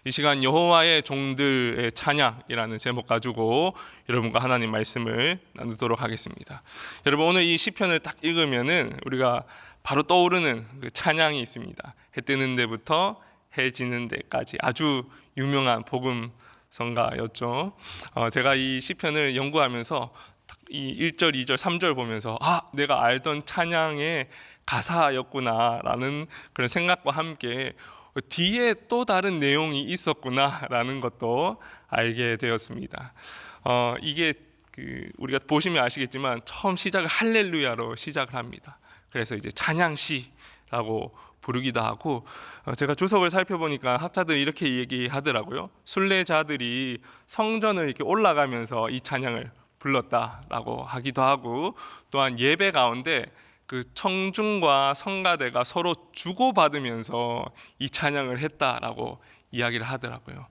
이 시간 여호와의 종들의 찬양이라는 제목 가지고 여러분과 하나님 말씀을 나누도록 하겠습니다. 여러분, 오늘 이 시편을 딱 읽으면은 우리가 바로 떠오르는 그 찬양이 있습니다. 해 뜨는 데부터 해 지는 데까지 아주 유명한 복음성가였죠. 제가 이 시편을 연구하면서 이 1절, 2절, 3절 보면서 내가 알던 찬양의 가사였구나라는 그런 생각과 함께 뒤에 또 다른 내용이 있었구나라는 것도 알게 되었습니다. 이게 우리가 보시면 아시겠지만 처음 시작을 할렐루야로 시작을 합니다. 그래서 이제 찬양시라고 부르기도 하고, 제가 주석을 살펴보니까 학자들이 이렇게 얘기하더라고요. 순례자들이 성전을 이렇게 올라가면서 이 찬양을 불렀다라고 하기도 하고, 또한 예배 가운데 그 청중과 성가대가 서로 주고받으면서 이 찬양을 했다라고 이야기를 하더라고요.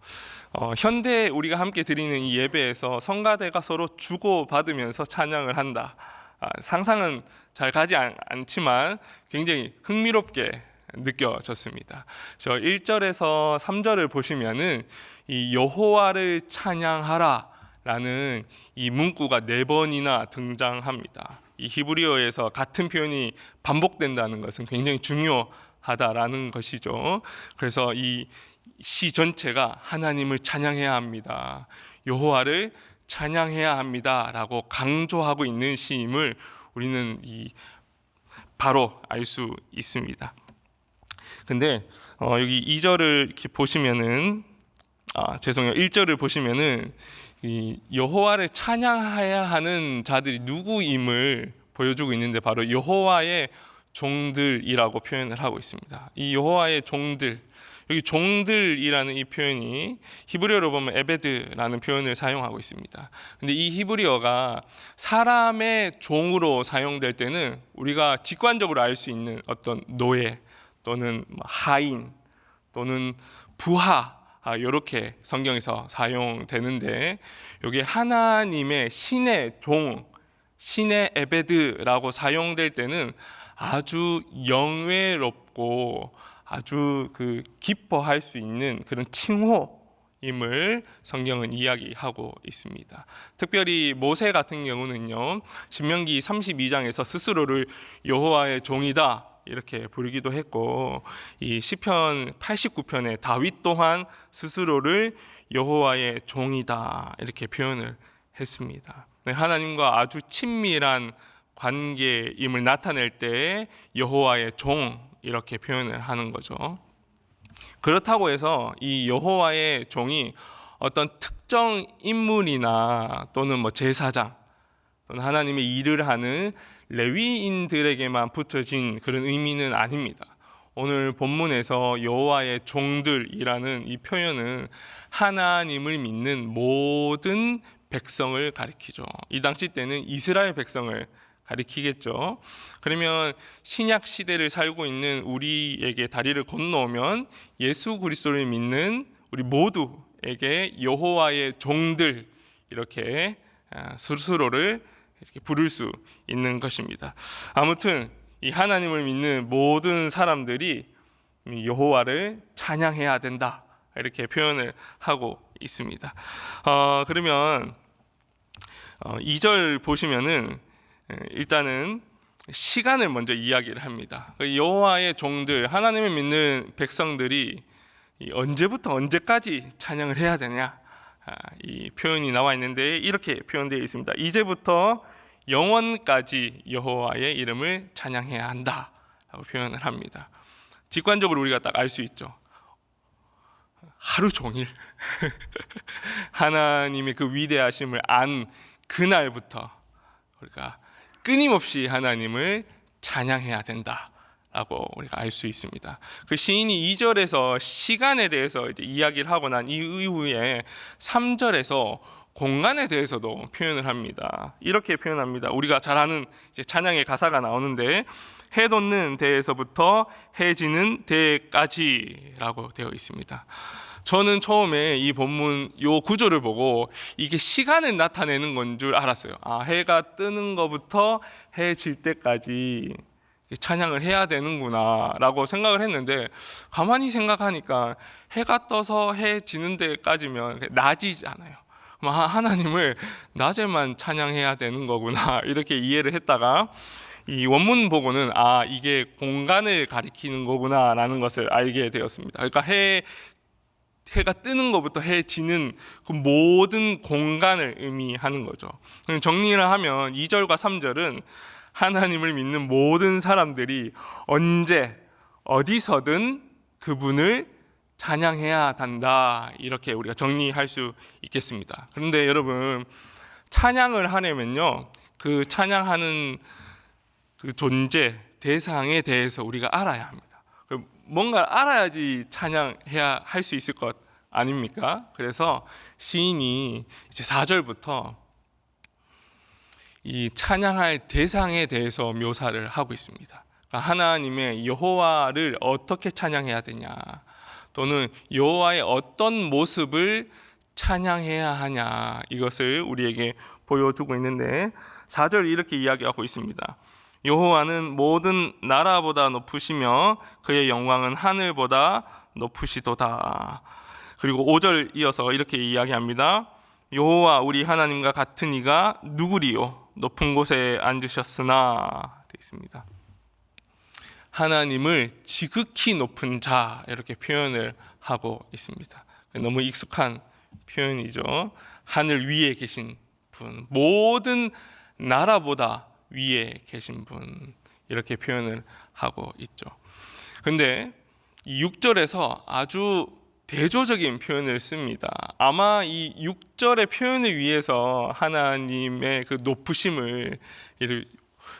현대 우리가 함께 드리는 이 예배에서 성가대가 서로 주고받으면서 찬양을 한다. 상상은 잘 가지 않지만 굉장히 흥미롭게 느껴졌습니다. 저 1절에서 3절을 보시면은 이 여호와를 찬양하라 라는 이 문구가 4번이나 등장합니다. 이 히브리어에서 같은 표현이 반복된다는 것은 굉장히 중요하다라는 것이죠. 그래서 이 시 전체가 하나님을 찬양해야 합니다, 여호와를 찬양해야 합니다라고 강조하고 있는 시임을 우리는 바로 알 수 있습니다. 근데 여기 2절을 이렇게 보시면은 1절을 보시면은 이 여호와를 찬양해야 하는 자들이 누구임을 보여주고 있는데 바로 여호와의 종들이라고 표현을 하고 있습니다. 이 여호와의 종들, 여기 종들이라는 이 표현이 히브리어로 보면 에베드라는 표현을 사용하고 있습니다. 근데 이 히브리어가 사람의 종으로 사용될 때는 우리가 직관적으로 알 수 있는 어떤 노예 또는 하인 또는 부하, 이렇게 성경에서 사용되는데, 여기 하나님의 신의 종, 신의 에베드라고 사용될 때는 아주 영예롭고 아주 기뻐할 수 있는 그런 칭호임을 성경은 이야기하고 있습니다. 특별히 모세 같은 경우는요, 신명기 32장에서 스스로를 여호와의 종이다 이렇게 부르기도 했고, 이 시편 89편에 다윗 또한 스스로를 여호와의 종이다 이렇게 표현을 했습니다. 하나님과 아주 친밀한 관계임을 나타낼 때 여호와의 종 이렇게 표현을 하는 거죠. 그렇다고 해서 이 여호와의 종이 어떤 특정 인물이나 또는 제사장 또는 하나님의 일을 하는 레위인들에게만 붙여진 그런 의미는 아닙니다. 오늘 본문에서 여호와의 종들이라는 이 표현은 하나님을 믿는 모든 백성을 가리키죠. 이 당시 때는 이스라엘 백성을 가리키겠죠. 그러면 신약 시대를 살고 있는 우리에게 다리를 건너오면 예수 그리스도를 믿는 우리 모두에게 여호와의 종들 이렇게 스스로를 이렇게 부를 수 있는 것입니다. 아무튼 이 하나님을 믿는 모든 사람들이 여호와를 찬양해야 된다 이렇게 표현을 하고 있습니다. 그러면 2절 보시면은 일단은 시간을 먼저 이야기를 합니다. 여호와의 종들, 하나님을 믿는 백성들이 언제부터 언제까지 찬양을 해야 되냐, 이 표현이 나와 있는데 이렇게 표현되어 있습니다. 이제부터 영원까지 여호와의 이름을 찬양해야 한다라고 표현을 합니다. 직관적으로 우리가 딱 알 수 있죠. 하루 종일 하나님의 그 위대하심을 안 그날부터 우리가 끊임없이 하나님을 찬양해야 된다라고 우리가 알 수 있습니다. 그 시인이 2절에서 시간에 대해서 이제 이야기를 하고 난 이후에 3절에서 공간에 대해서도 표현을 합니다. 이렇게 표현합니다. 우리가 잘 아는 이제 찬양의 가사가 나오는데, 해 돋는 데에서부터 해 지는 데까지라고 되어 있습니다. 저는 처음에 이 본문 요 구조를 보고 이게 시간을 나타내는 건 줄 알았어요. 해가 뜨는 것부터 해 질 때까지 찬양을 해야 되는구나라고 생각을 했는데, 가만히 생각하니까 해가 떠서 해 지는 데까지면 낮이잖아요. 하나님을 낮에만 찬양해야 되는 거구나 이렇게 이해를 했다가, 이 원문 보고는 이게 공간을 가리키는 거구나라는 것을 알게 되었습니다. 그러니까 해가 뜨는 것부터 해 지는 그 모든 공간을 의미하는 거죠. 정리를 하면 2절과 3절은 하나님을 믿는 모든 사람들이 언제 어디서든 그분을 찬양해야 한다, 이렇게 우리가 정리할 수 있겠습니다. 그런데 여러분, 찬양을 하려면요, 그 찬양하는 그 존재, 대상에 대해서 우리가 알아야 합니다. 뭔가 알아야지 찬양해야 할 수 있을 것 아닙니까? 그래서 시인이 이제 4절부터 이 찬양할 대상에 대해서 묘사를 하고 있습니다. 그러니까 하나님의 여호와를 어떻게 찬양해야 되냐, 또는 여호와의 어떤 모습을 찬양해야 하냐, 이것을 우리에게 보여주고 있는데, 4절 이렇게 이야기하고 있습니다. 여호와는 모든 나라보다 높으시며 그의 영광은 하늘보다 높으시도다. 그리고 5절 이어서 이렇게 이야기합니다. 여호와 우리 하나님과 같은 이가 누구리요? 높은 곳에 앉으셨으나, 되어 있습니다. 하나님을 지극히 높은 자, 이렇게 표현을 하고 있습니다. 너무 익숙한 표현이죠. 하늘 위에 계신 분, 모든 나라보다 위에 계신 분, 이렇게 표현을 하고 있죠. 근데 이 6절에서 아주 대조적인 표현을 씁니다. 아마 이 6절의 표현을 위해서 하나님의 그 높으심을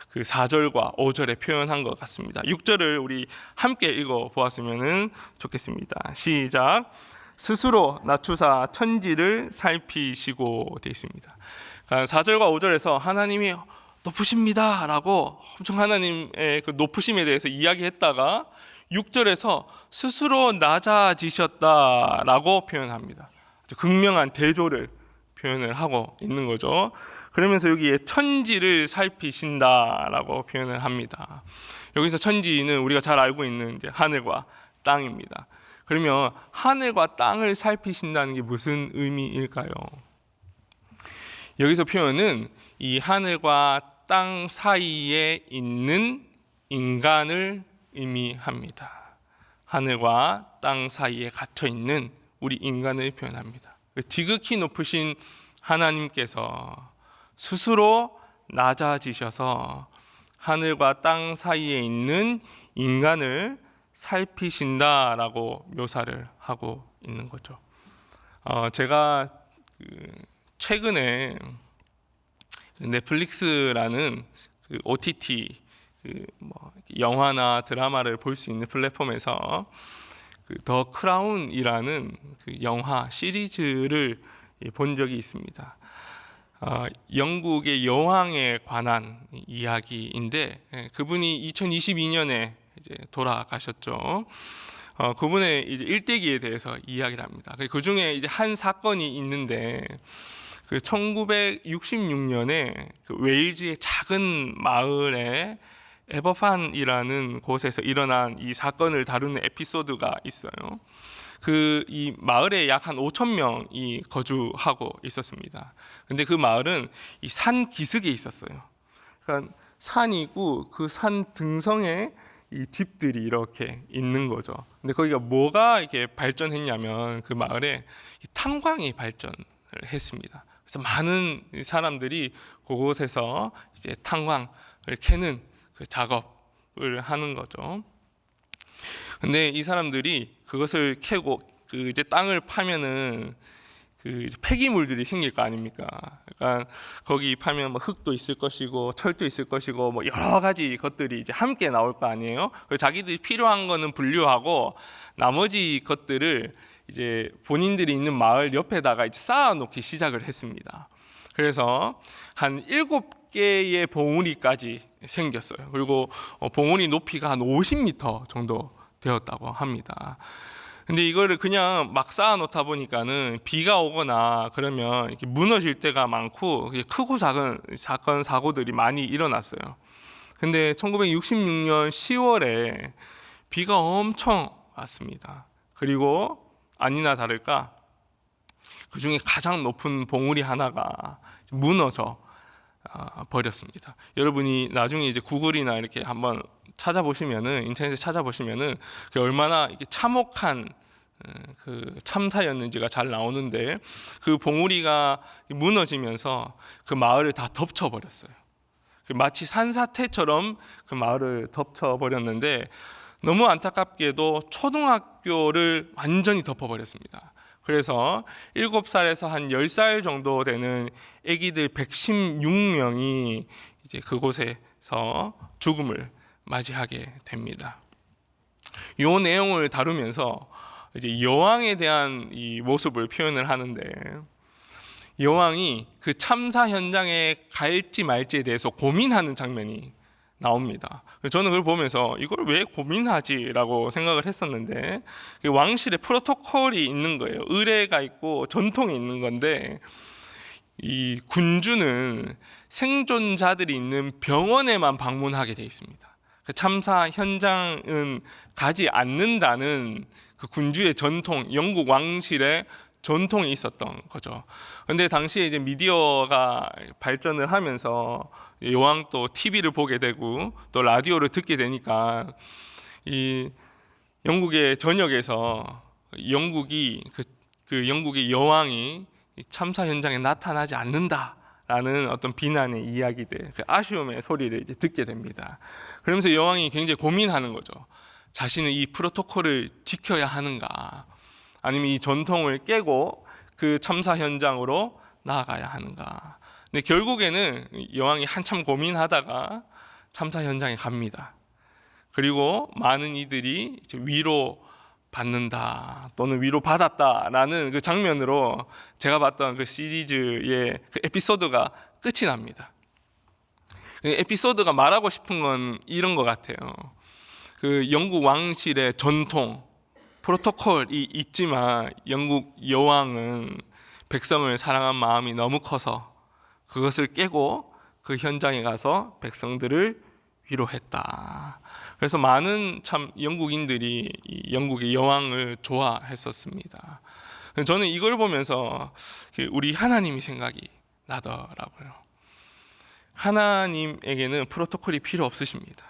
그 4절과 5절에 표현한 것 같습니다. 6절을 우리 함께 읽어 보았으면 좋겠습니다. 시작. 스스로 낮추사 천지를 살피시고, 되어 있습니다. 그러니까 4절과 5절에서 하나님이 높으십니다 라고 엄청 하나님의 그 높으심에 대해서 이야기했다가 6절에서 스스로 낮아지셨다라고 표현합니다. 극명한 대조를 표현을 하고 있는 거죠. 그러면서 여기에 천지를 살피신다라고 표현을 합니다. 여기서 천지는 우리가 잘 알고 있는 이제 하늘과 땅입니다. 그러면 하늘과 땅을 살피신다는 게 무슨 의미일까요? 여기서 표현은 이 하늘과 땅 사이에 있는 인간을 의미합니다. 하늘과 땅 사이에 갇혀 있는 우리 인간을 표현합니다. 지극히 높으신 하나님께서 스스로 낮아지셔서 하늘과 땅 사이에 있는 인간을 살피신다라고 묘사를 하고 있는 거죠. 제가 최근에 넷플릭스라는 그 OTT 영화나 드라마를 볼 수 있는 플랫폼에서 더 크라운이라는 그 영화 시리즈를 본 적이 있습니다. 영국의 여왕에 관한 이야기인데, 그분이 2022년에 이제 돌아가셨죠. 그분의 이제 일대기에 대해서 이야기를 합니다. 그 중에 이제 한 사건이 있는데, 그 1966년에 그 웨일즈의 작은 마을에 에버판이라는 곳에서 일어난 이 사건을 다루는 에피소드가 있어요. 이 마을에 약 한 5천 명이 거주하고 있었습니다. 근데 그 마을은 이 산 기슭에 있었어요. 그러니까 산이고 그 산 등성에 이 집들이 이렇게 있는 거죠. 근데 거기가 뭐가 이렇게 발전했냐면, 그 마을에 탄광이 발전을 했습니다. 그래서 많은 사람들이 그곳에서 이제 탄광을 캐는 그 작업을 하는 거죠. 근데 이 사람들이 그것을 캐고 이제 땅을 파면은 그 폐기물들이 생길 거 아닙니까? 그러니까 거기 파면 뭐 흙도 있을 것이고 철도 있을 것이고 뭐 여러 가지 것들이 이제 함께 나올 거 아니에요? 그래서 자기들이 필요한 거는 분류하고 나머지 것들을 이제 본인들이 있는 마을 옆에다가 이제 쌓아놓기 시작을 했습니다. 그래서 한 7개의 봉우리까지 생겼어요. 그리고 봉우리 높이가 한 50m 정도 되었다고 합니다. 근데 이거를 그냥 막 쌓아놓다 보니까는 비가 오거나 그러면 이렇게 무너질 때가 많고 크고 작은 사건 사고들이 많이 일어났어요. 근데 1966년 10월에 비가 엄청 왔습니다. 그리고 아니나 다를까 그 중에 가장 높은 봉우리 하나가 무너져 버렸습니다. 여러분이 나중에 이제 구글이나 이렇게 한번 찾아보시면은, 인터넷에 찾아보시면은 그게 얼마나 이게 참혹한 그 참사였는지가 잘 나오는데, 그 봉우리가 무너지면서 그 마을을 다 덮쳐버렸어요. 마치 산사태처럼 그 마을을 덮쳐버렸는데, 너무 안타깝게도 초등학교를 완전히 덮어버렸습니다. 그래서 7살에서 한 10살 정도 되는 아기들 116명이 이제 그곳에서 죽음을 맞이하게 됩니다. 이 내용을 다루면서 이제 여왕에 대한 이 모습을 표현을 하는데, 여왕이 그 참사 현장에 갈지 말지에 대해서 고민하는 장면이 나옵니다. 저는 그걸 보면서 이걸 왜 고민하지라고 생각을 했었는데, 왕실의 프로토콜이 있는 거예요. 의례가 있고 전통이 있는 건데, 이 군주는 생존자들이 있는 병원에만 방문하게 돼 있습니다. 그 참사 현장은 가지 않는다는 그 군주의 전통, 영국 왕실의 전통이 있었던 거죠. 근데 당시에 이제 미디어가 발전을 하면서 여왕도 TV를 보게 되고 또 라디오를 듣게 되니까 이 영국의 전역에서 영국의 여왕이 참사 현장에 나타나지 않는다라는 어떤 비난의 이야기들, 그 아쉬움의 소리를 이제 듣게 됩니다. 그러면서 여왕이 굉장히 고민하는 거죠. 자신은 이 프로토콜을 지켜야 하는가, 아니면 이 전통을 깨고 그 참사 현장으로 나아가야 하는가. 근데 결국에는 여왕이 한참 고민하다가 참사 현장에 갑니다. 그리고 많은 이들이 이제 위로 받는다 또는 위로 받았다라는 그 장면으로 제가 봤던 그 시리즈의 그 에피소드가 끝이 납니다. 그 에피소드가 말하고 싶은 건 이런 것 같아요. 그 영국 왕실의 전통, 프로토콜이 있지만 영국 여왕은 백성을 사랑한 마음이 너무 커서 그것을 깨고 그 현장에 가서 백성들을 위로했다. 그래서 많은 참 영국인들이 영국의 여왕을 좋아했었습니다. 저는 이걸 보면서 우리 하나님이 생각이 나더라고요. 하나님에게는 프로토콜이 필요 없으십니다.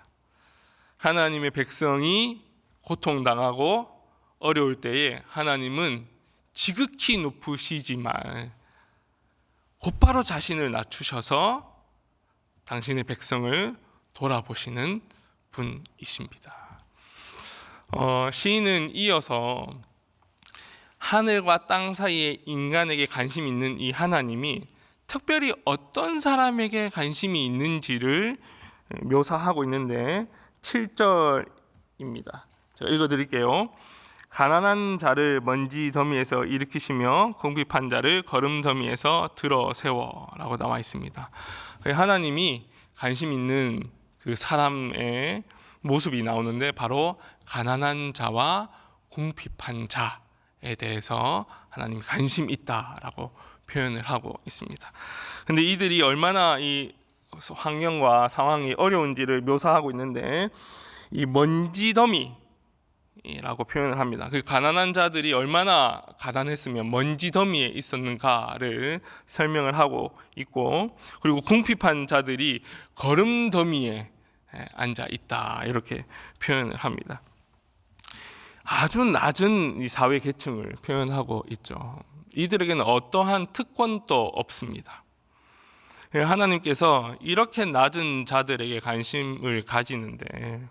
하나님의 백성이 고통당하고 어려울 때에 하나님은 지극히 높으시지만 곧바로 자신을 낮추셔서 당신의 백성을 돌아보시는 분이십니다. 시인은 이어서 하늘과 땅 사이에 인간에게 관심이 있는 이 하나님이 특별히 어떤 사람에게 관심이 있는지를 묘사하고 있는데 7절입니다. 제가 읽어드릴게요. 가난한 자를 먼지 더미에서 일으키시며 궁핍한 자를 거름 더미에서 들어 세워라고 나와 있습니다. 하나님이 관심 있는 그 사람의 모습이 나오는데 바로 가난한 자와 궁핍한 자에 대해서 하나님이 관심 있다라고 표현을 하고 있습니다. 근데 이들이 얼마나 이 환경과 상황이 어려운지를 묘사하고 있는데, 이 먼지 더미라고 표현을 합니다. 그 가난한 자들이 얼마나 가난했으면 먼지 더미에 있었는가를 설명을 하고 있고, 그리고 궁핍한 자들이 거름 더미에 앉아 있다 이렇게 표현을 합니다. 아주 낮은 이 사회 계층을 표현하고 있죠. 이들에게는 어떠한 특권도 없습니다. 하나님께서 이렇게 낮은 자들에게 관심을 가지는데,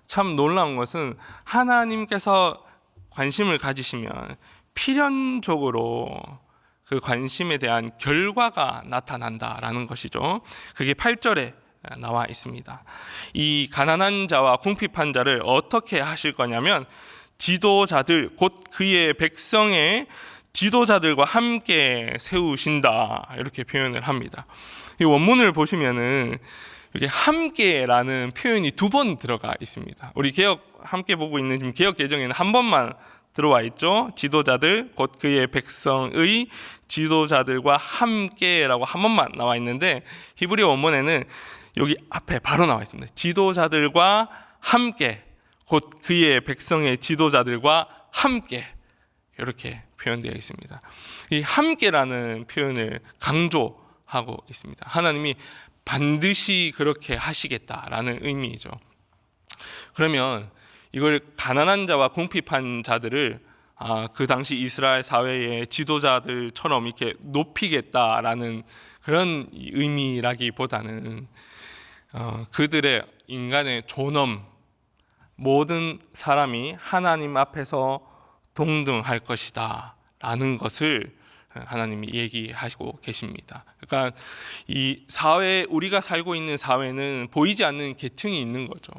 참 놀라운 것은 하나님께서 관심을 가지시면 필연적으로 그 관심에 대한 결과가 나타난다라는 것이죠. 그게 8절에 나와 있습니다. 이 가난한 자와 궁핍한 자를 어떻게 하실 거냐면 지도자들, 곧 그의 백성의 지도자들과 함께 세우신다 이렇게 표현을 합니다. 이 원문을 보시면은 이게 함께라는 표현이 2번 들어가 있습니다. 우리 개역 함께 보고 있는 지금 개역 개정에는 한 번만 들어와 있죠. 지도자들 곧 그의 백성의 지도자들과 함께라고 한 번만 나와 있는데, 히브리 원문에는 여기 앞에 바로 나와 있습니다. 지도자들과 함께, 곧 그의 백성의 지도자들과 함께, 이렇게 표현되어 있습니다. 이 함께라는 표현을 강조하고 있습니다. 하나님이 반드시 그렇게 하시겠다라는 의미이죠. 그러면 이걸 가난한 자와 궁핍한 자들을 그 당시 이스라엘 사회의 지도자들처럼 이렇게 높이겠다라는 그런 의미라기보다는 그들의 인간의 존엄, 모든 사람이 하나님 앞에서 동등할 것이다 라는 것을 하나님이 얘기하시고 계십니다. 그러니까 이 사회, 우리가 살고 있는 사회는 보이지 않는 계층이 있는 거죠.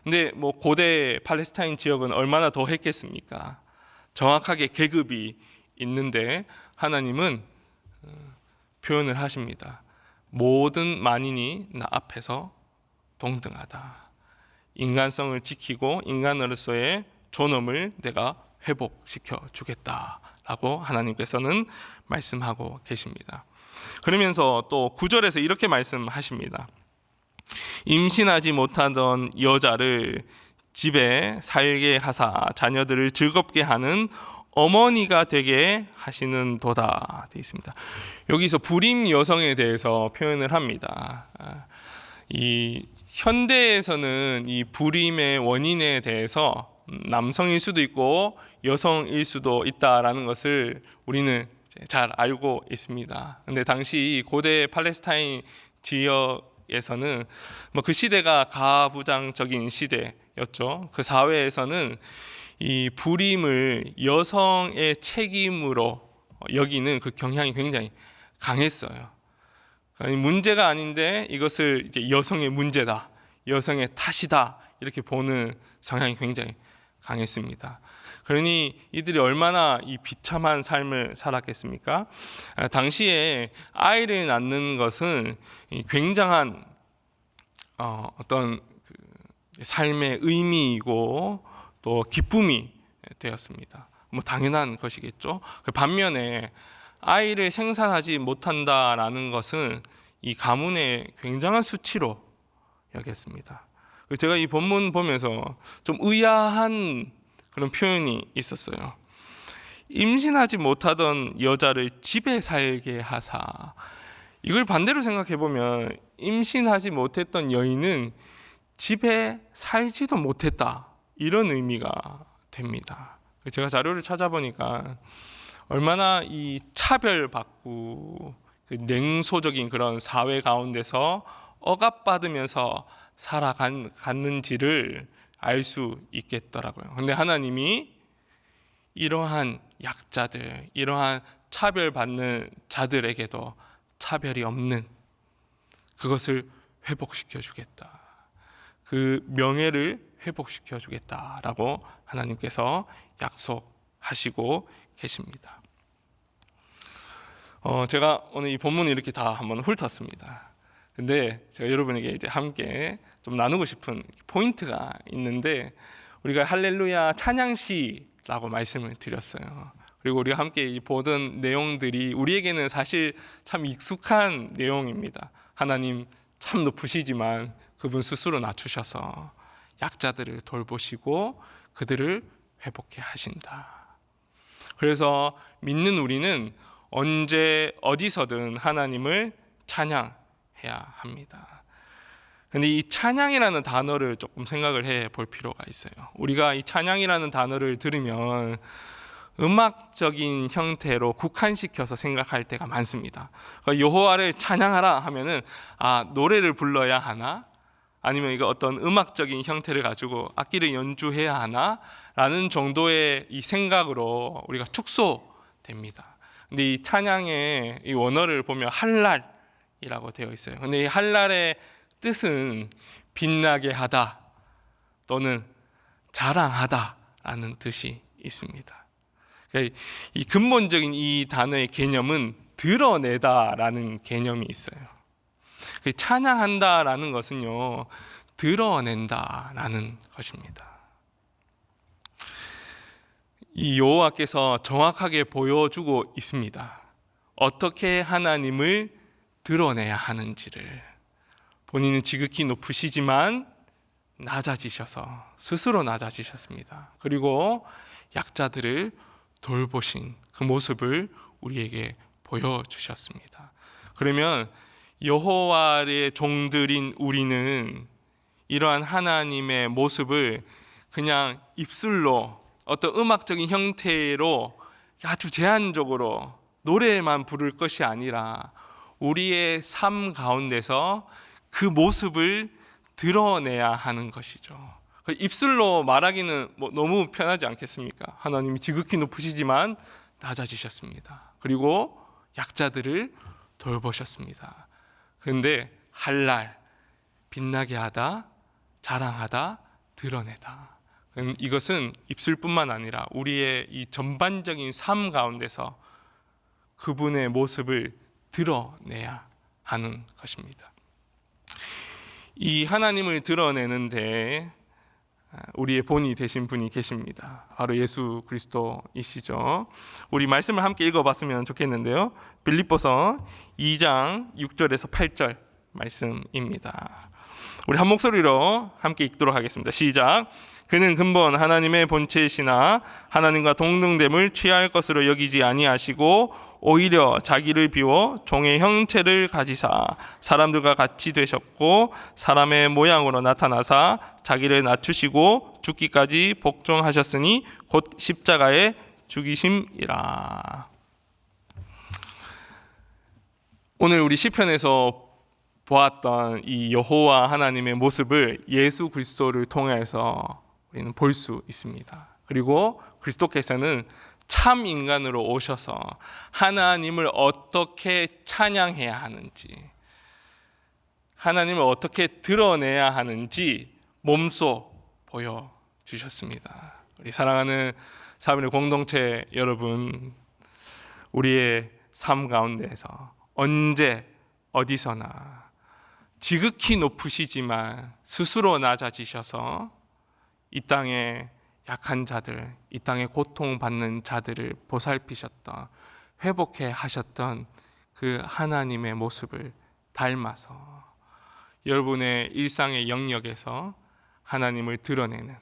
근데 뭐 고대 팔레스타인 지역은 얼마나 더 했겠습니까? 정확하게 계급이 있는데 하나님은 표현을 하십니다. 모든 만인이 나 앞에서 동등하다. 인간성을 지키고 인간으로서의 존엄을 내가 회복시켜 주겠다라고 하나님께서는 말씀하고 계십니다. 그러면서 또 9절에서 이렇게 말씀하십니다. 임신하지 못하던 여자를 집에 살게 하사 자녀들을 즐겁게 하는 어머니가 되게 하시는 도다 되어 있습니다. 여기서 불임 여성에 대해서 표현을 합니다. 이 현대에서는 이 불임의 원인에 대해서 남성일 수도 있고 여성일 수도 있다라는 것을 우리는 잘 알고 있습니다. 근데 당시 고대 팔레스타인 지역에서는 뭐 그 시대가 가부장적인 시대였죠. 그 사회에서는 이 불임을 여성의 책임으로 여기는 그 경향이 굉장히 강했어요. 그러니까 문제가 아닌데 이것을 이제 여성의 문제다, 여성의 탓이다 이렇게 보는 성향이 굉장히 강했습니다. 그러니 이들이 얼마나 이 비참한 삶을 살았겠습니까? 당시에 아이를 낳는 것은 굉장한 어떤 삶의 의미이고 또 기쁨이 되었습니다. 뭐 당연한 것이겠죠. 반면에 아이를 생산하지 못한다라는 것은 이 가문의 굉장한 수치로 여겼습니다. 제가 이 본문 보면서 좀 의아한 그런 표현이 있었어요. 임신하지 못하던 여자를 집에 살게 하사. 이걸 반대로 생각해 보면 임신하지 못했던 여인은 집에 살지도 못했다, 이런 의미가 됩니다. 제가 자료를 찾아보니까 얼마나 이 차별받고 그 냉소적인 그런 사회 가운데서 억압받으면서 살아갔는지를 알 수 있겠더라고요. 근데 하나님이 이러한 약자들, 이러한 차별받는 자들에게도 차별이 없는 그것을 회복시켜 주겠다, 그 명예를 회복시켜 주겠다라고 하나님께서 약속하시고 계십니다. 제가 오늘 이 본문을 이렇게 다 한번 훑었습니다. 근데 제가 여러분에게 이제 함께 좀 나누고 싶은 포인트가 있는데, 우리가 할렐루야 찬양시라고 말씀을 드렸어요. 그리고 우리가 함께 보던 내용들이 우리에게는 사실 참 익숙한 내용입니다. 하나님 참 높으시지만 그분 스스로 낮추셔서 약자들을 돌보시고 그들을 회복해 하신다. 그래서 믿는 우리는 언제 어디서든 하나님을 찬양해야 합니다. 근데 이 찬양이라는 단어를 조금 생각을 해 볼 필요가 있어요. 우리가 이 찬양이라는 단어를 들으면 음악적인 형태로 국한시켜서 생각할 때가 많습니다. 그러니까 여호와를 찬양하라 하면은 노래를 불러야 하나? 아니면 이거 어떤 음악적인 형태를 가지고 악기를 연주해야 하나? 라는 정도의 이 생각으로 우리가 축소됩니다. 근데 이 찬양의 이 원어를 보면 할랄이라고 되어 있어요. 근데 이 할랄의 뜻은 빛나게 하다 또는 자랑하다라는 뜻이 있습니다. 그러니까 이 근본적인 이 단어의 개념은 드러내다라는 개념이 있어요. 찬양한다라는 것은요, 드러낸다라는 것입니다. 이 여호와께서 정확하게 보여주고 있습니다. 어떻게 하나님을 드러내야 하는지를 본인은 지극히 높으시지만 낮아지셔서 스스로 낮아지셨습니다. 그리고 약자들을 돌보신 그 모습을 우리에게 보여주셨습니다. 그러면 여호와의 종들인 우리는 이러한 하나님의 모습을 그냥 입술로 어떤 음악적인 형태로 아주 제한적으로 노래만 부를 것이 아니라 우리의 삶 가운데서 그 모습을 드러내야 하는 것이죠. 입술로 말하기는 너무 편하지 않겠습니까? 하나님이 지극히 높으시지만 낮아지셨습니다. 그리고 약자들을 돌보셨습니다. 그런데 할랄, 빛나게 하다, 자랑하다, 드러내다. 이것은 입술뿐만 아니라 우리의 이 전반적인 삶 가운데서 그분의 모습을 드러내야 하는 것입니다. 이 하나님을 드러내는데 우리의 본이 되신 분이 계십니다. 바로 예수 그리스도이시죠. 우리 말씀을 함께 읽어봤으면 좋겠는데요. 빌립보서 2장 6절에서 8절 말씀입니다. 우리 한 목소리로 함께 읽도록 하겠습니다. 시작. 그는 근본 하나님의 본체이시나 하나님과 동등됨을 취할 것으로 여기지 아니하시고 오히려 자기를 비워 종의 형체를 가지사 사람들과 같이 되셨고 사람의 모양으로 나타나사 자기를 낮추시고 죽기까지 복종하셨으니 곧 십자가에 죽이심이라. 오늘 우리 시편에서 보았던 이 여호와 하나님의 모습을 예수 그리스도를 통해서 우리는 볼 수 있습니다. 그리고 그리스도께서는 참 인간으로 오셔서 하나님을 어떻게 찬양해야 하는지, 하나님을 어떻게 드러내야 하는지 몸소 보여주셨습니다. 우리 사랑하는 사람의 공동체 여러분, 우리의 삶 가운데에서 언제 어디서나 지극히 높으시지만 스스로 낮아지셔서 이 땅에 약한 자들, 이 땅에 고통받는 자들을 보살피셨던, 회복해 하셨던 그 하나님의 모습을 닮아서 여러분의 일상의 영역에서 하나님을 드러내는,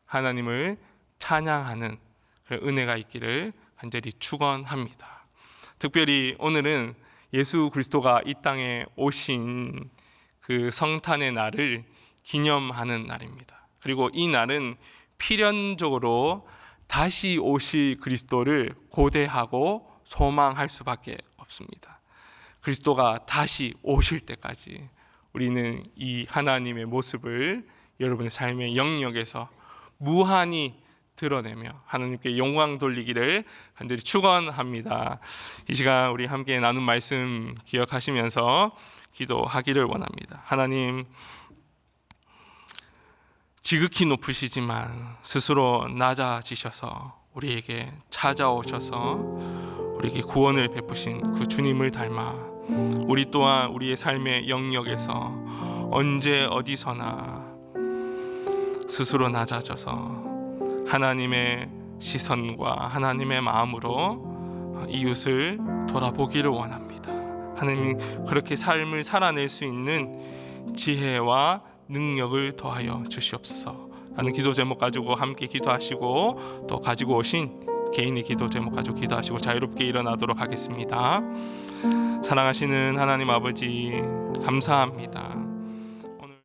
하나님을 찬양하는 그런 은혜가 있기를 간절히 축원합니다. 특별히 오늘은 예수 그리스도가 이 땅에 오신 그 성탄의 날을 기념하는 날입니다. 그리고 이 날은 필연적으로 다시 오실 그리스도를 고대하고 소망할 수밖에 없습니다. 그리스도가 다시 오실 때까지 우리는 이 하나님의 모습을 여러분의 삶의 영역에서 무한히 드러내며 하나님께 영광 돌리기를 간절히 축원합니다. 이 시간 우리 함께 나눈 말씀 기억하시면서 기도하기를 원합니다. 하나님, 지극히 높으시지만 스스로 낮아지셔서 우리에게 찾아오셔서 우리에게 구원을 베푸신 그 주님을 닮아 우리 또한 우리의 삶의 영역에서 언제 어디서나 스스로 낮아져서 하나님의 시선과 하나님의 마음으로 이웃을 돌아보기를 원합니다. 하나님, 그렇게 삶을 살아낼 수 있는 지혜와 능력을 더하여 주시옵소서. 라는 기도 제목 가지고 함께 기도하시고 또 가지고 오신 개인의 기도 제목 가지고 기도하시고 자유롭게 일어나도록 하겠습니다. 사랑하시는 하나님 아버지, 감사합니다.